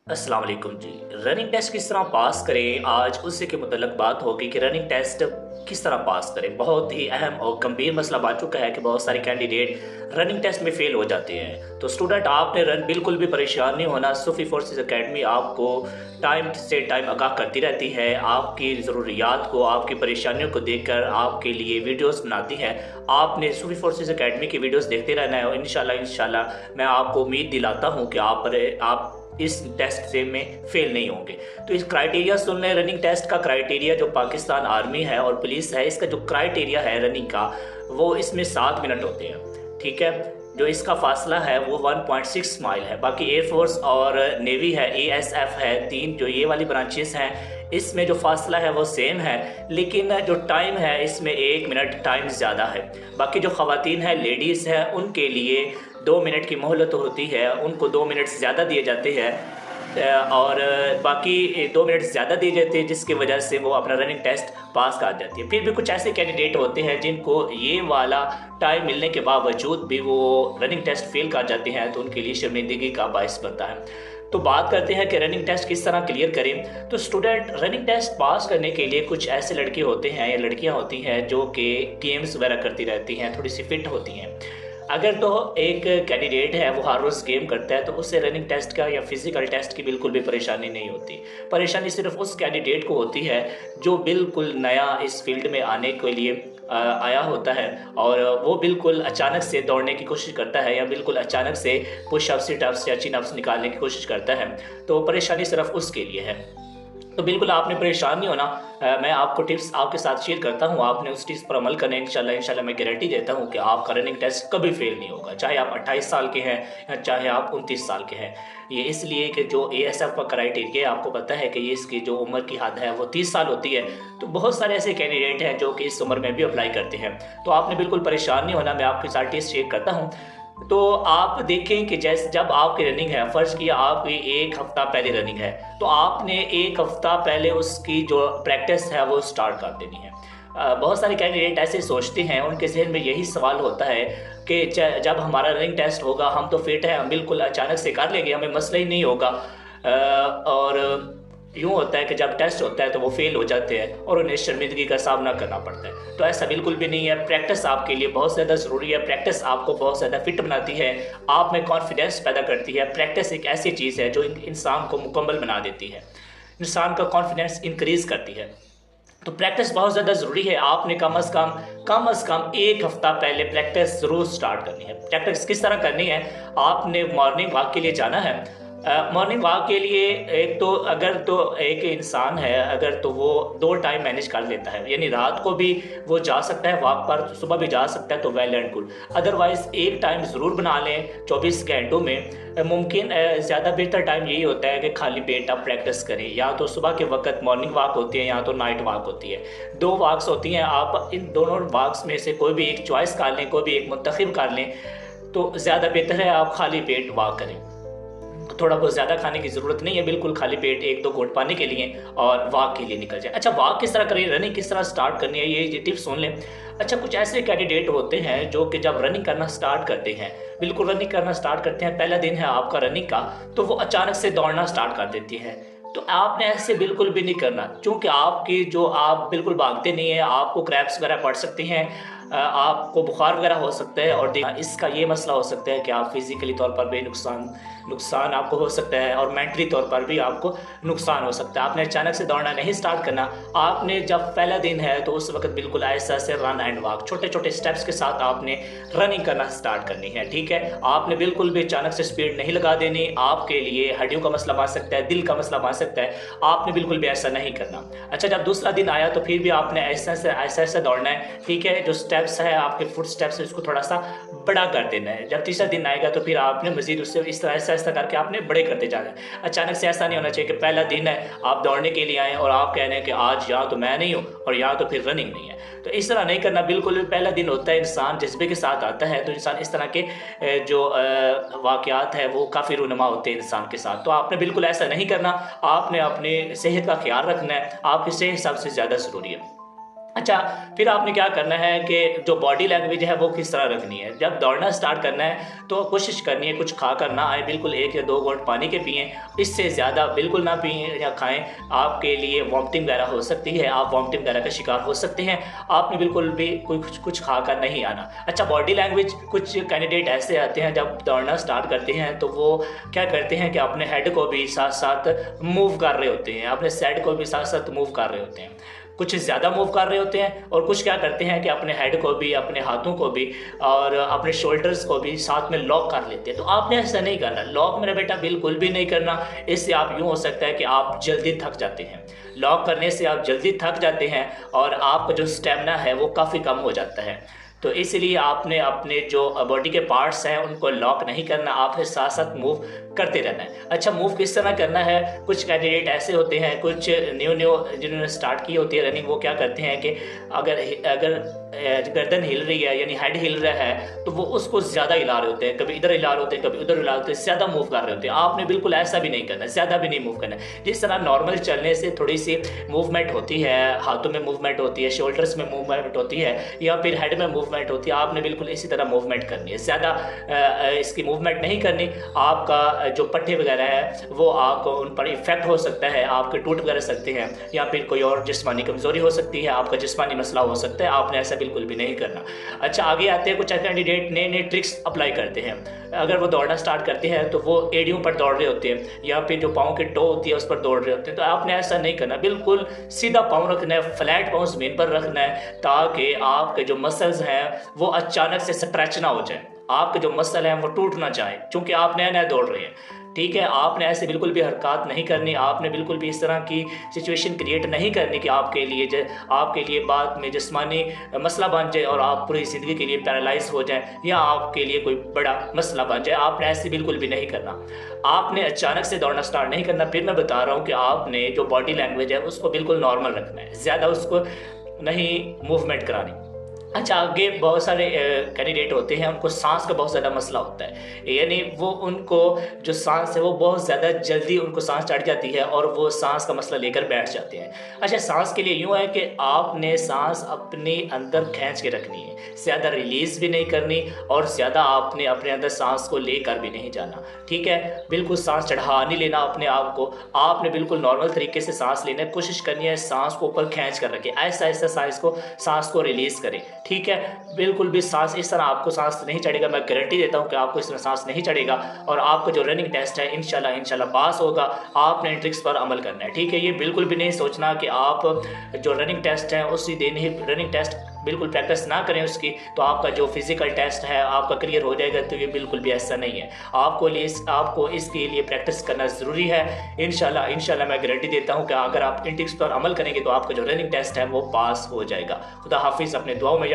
अस्सलाम वालेकुम जी। Running test किस तरह पास करें, आज उससे के मुतल्लक बात होगी कि रनिंग टेस्ट किस तरह पास करें। बहुत ही अहम और गंभीर मसला बन चुका है कि बहुत सारे कैंडिडेट रनिंग टेस्ट में फ़ेल हो जाते हैं। तो स्टूडेंट आपने बिल्कुल भी परेशान नहीं होना। सूफ़ी फोर्सेस एकेडमी आपको टाइम से टाइम आगाह करती रहती है। आपकी ज़रूरियात को, आपकी परेशानियों को देखकर आपके लिए वीडियोज़ बनाती है। आपने सूफ़ी फोर्सेस एकेडमी की वीडियोज़ देखते रहना है और इंशाल्लाह मैं आपको उम्मीद दिलाता हूँ कि आप इस टेस्ट से में फेल नहीं होंगे। तो इस क्राइटेरिया सुन लें। रनिंग टेस्ट का क्राइटेरिया जो पाकिस्तान आर्मी है और पुलिस है, इसका जो क्राइटेरिया है रनिंग का, वो इसमें 7 मिनट होते हैं। ठीक है, जो इसका फासला है वो 1.6 माइल है। बाकी एयरफोर्स और नेवी है, एएसएफ है, 3 जो ये वाली ब्रांचेस हैं, इसमें जो फासला है वो सेम है, लेकिन जो टाइम है इसमें 1 मिनट टाइम ज़्यादा है। बाकी जो ख़वातीन हैं, लेडीज़ हैं, उनके लिए 2 मिनट की मोहलत होती है, उनको 2 मिनट ज़्यादा दिए जाते हैं और बाकी 2 मिनट ज़्यादा दिए जाते हैं, जिसकी वजह से वो अपना रनिंग टेस्ट पास कर जाती है। फिर भी कुछ ऐसे कैंडिडेट होते हैं जिनको ये वाला टाइम मिलने के बावजूद भी वो रनिंग टेस्ट फेल कर जाते हैं, तो उनके लिए शर्मिंदगी का बायस बनता है। तो बात करते हैं कि रनिंग टेस्ट किस तरह क्लियर करें। तो स्टूडेंट रनिंग टेस्ट पास करने के लिए कुछ ऐसे लड़के होते हैं या लड़कियां होती हैं जो कि गेम्स वगैरह करती रहती हैं, थोड़ी सी फिट होती हैं। अगर तो एक कैंडिडेट है वो हर रोज़ गेम करता है तो उससे रनिंग टेस्ट का या फिज़िकल टेस्ट की बिल्कुल भी परेशानी नहीं होती। परेशानी सिर्फ उस कैंडिडेट को होती है जो बिल्कुल नया इस फील्ड में आने के लिए आया होता है और वो बिल्कुल अचानक से दौड़ने की कोशिश करता है या बिल्कुल अचानक से पुशअप, सिटअप्स या चिनअप्स निकालने की कोशिश करता है। तो परेशानी सिर्फ उसके लिए है। तो बिल्कुल आपने परेशान नहीं होना। मैं आपको टिप्स आपके साथ शेयर करता हूँ, आपने उस टिप्स पर अमल करना है। इंशाल्लाह मैं गारंटी देता हूँ कि आपका रनिंग टेस्ट कभी फेल नहीं होगा, चाहे आप 28 साल के हैं या चाहे आप 29 साल के हैं। ये इसलिए कि जो एएसएफ का क्राइटेरिया आपको पता है कि ये इसकी जो उम्र की हद है वो 30 साल होती है। तो बहुत सारे ऐसे कैंडिडेट हैं जो कि इस उम्र में भी अप्लाई करते हैं। तो आपने बिल्कुल परेशान नहीं होना, मैं आपके साथ टिप्स शेयर करता हूँ। तो आप देखें कि जैसे जब आपकी रनिंग है, फ़र्ज़ किया आपकी 1 हफ़्ता पहले रनिंग है, तो आपने 1 हफ़्ता पहले उसकी जो प्रैक्टिस है वो स्टार्ट कर देनी है। बहुत सारे कैंडिडेट ऐसे सोचते हैं, उनके ज़हन में यही सवाल होता है कि जब हमारा रनिंग टेस्ट होगा हम तो फिट हैं, हम बिल्कुल अचानक से कर लेंगे, हमें मसला ही नहीं होगा। और यूँ होता है कि जब टेस्ट होता है तो वो फेल हो जाते हैं और उन्हें शर्मिंदगी का सामना करना पड़ता है। तो ऐसा बिल्कुल भी नहीं है। प्रैक्टिस आपके लिए बहुत ज़्यादा ज़रूरी है। प्रैक्टिस आपको बहुत ज़्यादा फिट बनाती है, आप में कॉन्फिडेंस पैदा करती है। प्रैक्टिस एक ऐसी चीज़ है जो इंसान को मुकम्मल बना देती है, इंसान का कॉन्फिडेंस इंक्रीज़ करती है। तो प्रैक्टिस बहुत ज़्यादा ज़रूरी है। आपने कम अज़ कम 1 हफ़्ता पहले प्रैक्टिस ज़रूर स्टार्ट करनी है। प्रैक्टिस किस तरह करनी है? आपने मॉर्निंग वॉक के लिए जाना है। मॉर्निंग वॉक के लिए एक तो अगर तो एक इंसान है, अगर तो वो 2 टाइम मैनेज कर लेता है, यानी रात को भी वो जा सकता है वॉक पर, सुबह भी जा सकता है, तो वेल एंड गुड। अदरवाइज़ एक टाइम ज़रूर बना लें 24 घंटों में। मुमकिन ज़्यादा बेहतर टाइम यही होता है कि खाली पेट आप प्रैक्टिस करें। या तो सुबह के वक़्त मॉर्निंग वॉक होती है या तो नाइट वॉक होती है। 2 वॉक्स होती हैं, आप इन दोनों वॉक्स में से कोई भी एक चॉइस कर लें, कोई भी एक मुंतखब कर लें, तो ज़्यादा बेहतर है आप खाली पेट वॉक करें। थोड़ा बहुत ज़्यादा खाने की ज़रूरत नहीं है, बिल्कुल खाली पेट 1-2 घूँट पानी के लिए और वॉक के लिए निकल जाए। अच्छा, वॉक किस तरह करें, रनिंग किस तरह स्टार्ट करनी है, ये टिप्स सुन लें। अच्छा, कुछ ऐसे कैंडिडेट होते हैं जो कि जब रनिंग करना स्टार्ट करते हैं, बिल्कुल रनिंग करना स्टार्ट करते हैं, पहला दिन है आपका रनिंग का, तो वो अचानक से दौड़ना स्टार्ट कर देती है। तो आपने ऐसे बिल्कुल भी नहीं करना, क्योंकि आपकी जो आप बिल्कुल भागते नहीं हैं, आपको क्रैम्प्स वगैरह पड़ सकते हैं, आपको बुखार वगैरह हो सकता है और इसका ये मसला हो सकता है कि आप फिज़िकली तौर पर भी नुकसान आपको हो सकता है और मेंटली तौर पर भी आपको नुकसान हो सकता है। आपने अचानक से दौड़ना नहीं स्टार्ट करना। आपने जब पहला दिन है तो उस वक़्त बिल्कुल ऐसा से रन एंड वॉक, छोटे-छोटे स्टेप्स के साथ आपने रनिंग करना स्टार्ट करनी है, ठीक है? आपने बिल्कुल भी अचानक से स्पीड नहीं लगा देनी, आपके लिए हड्डियों का मसला बन सकता है, दिल का मसला बन सकता है, आपने बिल्कुल भी ऐसा नहीं करना। अच्छा, जब दूसरा दिन आया तो फिर भी आपने ऐसा दौड़ना है, ठीक है? जो स्टेप्स है आपके फुट स्टेप्स है, उसको थोड़ा-सा बड़ा कर देना है। जब तीसरा दिन आएगा तो फिर आपने मज़ीद उससे इस तरह ऐसा करके आपने बड़े करते जाना है। अचानक से ऐसा नहीं होना चाहिए कि पहला दिन है, आप दौड़ने के लिए आए और आप कह रहे हैं कि आज यहाँ तो मैं नहीं हूँ और यहाँ तो फिर रनिंग नहीं है। तो इस तरह नहीं करना बिल्कुल भी। पहला दिन होता है, इंसान जज़्बे के साथ आता है, तो इंसान इस तरह के जो वाक़यात है वो काफ़ी रूनुमा होते हैं इंसान के साथ। तो आपने बिल्कुल ऐसा नहीं करना। आपने अपनी सेहत का ख़्याल रखना है, आपकी सेहत सबसे ज़्यादा ज़रूरी है। अच्छा, फिर आपने क्या करना है कि जो बॉडी लैंग्वेज है वो किस तरह रखनी है। जब दौड़ना स्टार्ट करना है तो कोशिश करनी है कुछ खाकर ना आए, बिल्कुल 1 या 2 घूँट पानी के पिएँ, इससे ज़्यादा बिल्कुल ना पिएँ या खाएँ। आपके लिए वॉमिटिंग वगैरह हो सकती है, आप वॉमिटिंग वगैरह का शिकार हो सकते हैं। आपने बिल्कुल भी कुछ कुछ खाकर नहीं आना। अच्छा, बॉडी लैंग्वेज कुछ कैंडिडेट ऐसे आते हैं जब दौड़ना स्टार्ट करते हैं तो वो क्या करते हैं कि अपने हेड को भी साथ-साथ मूव कर रहे होते हैं, अपने सेड को भी साथ-साथ मूव कर रहे होते हैं। कुछ ज़्यादा मूव कर रहे होते हैं और कुछ क्या करते हैं कि अपने हेड को भी, अपने हाथों को भी और अपने शोल्डर्स को भी साथ में लॉक कर लेते हैं। तो आपने ऐसा नहीं करना, लॉक मेरा बेटा बिल्कुल भी नहीं करना। इससे आप यूँ हो सकता है कि आप जल्दी थक जाते हैं। लॉक करने से आप जल्दी थक जाते हैं और आपका जो स्टेमिना है वो काफ़ी कम हो जाता है। तो इसलिए आपने अपने जो बॉडी के पार्ट्स हैं उनको लॉक नहीं करना, आपने साथ-साथ मूव करते रहना है। अच्छा, मूव किस तरह करना है, कुछ कैंडिडेट ऐसे होते हैं, कुछ न्यू जिन्होंने स्टार्ट की होती है रनिंग, वो क्या करते हैं कि अगर अगर गर्दन हिल रही है यानी हेड हिल रहा है तो वो उसको ज़्यादा हिला रहे होते हैं, कभी इधर हिला रहे होते हैं, कभी उधर हिला रहे होते हैं, ज़्यादा मूव कर रहे होते हैं। आपने बिल्कुल ऐसा भी नहीं करना, ज़्यादा भी नहीं मूव करना है। जिस तरह नॉर्मल चलने से थोड़ी सी मूवमेंट होती है, हाथों में मूवमेंट होती है, शोल्डर्स में मूवमेंट होती है या फिर हेड में मूवमेंट होती है, आपने बिल्कुल इसी तरह मूवमेंट करनी है। ज़्यादा इसकी मूवमेंट नहीं करनी। आपका जो पट्टे वगैरह है वो आपको उन पर इफेक्ट हो सकता है, आपके टूट वगैरह सकते हैं या फिर कोई और जिस्मानी कमज़ोरी हो सकती है, आपका जिस्मानी मसला हो सकता है। आपने ऐसा बिल्कुल भी नहीं करना। अच्छा, आगे आते हैं, कुछ कैंडिडेट नए नए ट्रिक्स अप्लाई करते हैं। अगर वो दौड़ना स्टार्ट करते हैं तो वो एड़ियों पर दौड़ रहे होते हैं या फिर जो पाँव की टो होती है उस पर दौड़ रहे होते हैं। तो आपने ऐसा नहीं करना, बिल्कुल सीधा पाँव रखना है, फ्लैट पाँव ज़मीन पर रखना है ताकि आपके जो मसल्स हैं वो अचानक से स्ट्रेच ना हो जाए, आपके जो मसल हैं वो टूट ना जाए, क्योंकि आप नया नया दौड़ रहे हैं। ठीक है, आपने ऐसे बिल्कुल भी हरकत नहीं करनी, आपने बिल्कुल भी इस तरह की सिचुएशन क्रिएट नहीं करनी कि आपके लिए बाद में जिस्मानी मसला बन जाए और आप पूरी ज़िंदगी के लिए पैरालाइज हो जाएं या आपके लिए कोई बड़ा मसला बन जाए। आपने ऐसे बिल्कुल भी नहीं करना। आपने अचानक से दौड़ना स्टार्ट नहीं करना। फिर मैं बता रहा हूँ कि आपने जो बॉडी लैंग्वेज है उसको बिल्कुल नॉर्मल रखना है, ज़्यादा उसको नहीं मूवमेंट करानी। अच्छा, आगे बहुत सारे कैंडिडेट होते हैं, उनको सांस का बहुत ज़्यादा मसला होता है, यानी वो उनको जो सांस है वो बहुत ज़्यादा जल्दी उनको सांस चढ़ जाती है और वो सांस का मसला लेकर बैठ जाते हैं। अच्छा, सांस के लिए यूँ है कि आपने सांस अपने अंदर खींच के रखनी है, ज़्यादा रिलीज़ भी नहीं करनी और ज़्यादा आपने अपने अंदर सांस को लेकर भी नहीं जाना। ठीक है, बिल्कुल सांस चढ़ा नहीं लेना अपने आप को, आपने बिल्कुल नॉर्मल तरीके से सांस लेना है, कोशिश करनी है सांस को ऊपर खींच कर रखें, ऐसा ऐसा सांस को रिलीज़ करें। ठीक है, बिल्कुल भी सांस इस तरह आपको सांस नहीं चढ़ेगा, मैं गारंटी देता हूँ कि आपको इस तरह सांस नहीं चढ़ेगा और आपका जो रनिंग टेस्ट है इंशाल्लाह पास होगा। आपने इन ट्रिक्स पर अमल करना है। ठीक है, ये बिल्कुल भी नहीं सोचना कि आप जो रनिंग टेस्ट है उसी दिन ही रनिंग टेस्ट बिल्कुल प्रैक्टिस ना करें उसकी तो आपका जो फिजिकल टेस्ट है आपका क्लियर हो जाएगा, तो ये बिल्कुल भी ऐसा नहीं है। आपको इसके लिए प्रैक्टिस करना ज़रूरी है। इंशाल्लाह मैं गारंटी देता हूँ कि अगर आप इन टिप्स पर अमल करेंगे तो आपका जो रनिंग टेस्ट है वो पास हो जाएगा। खुदा हाफिज़, अपने दुआओं में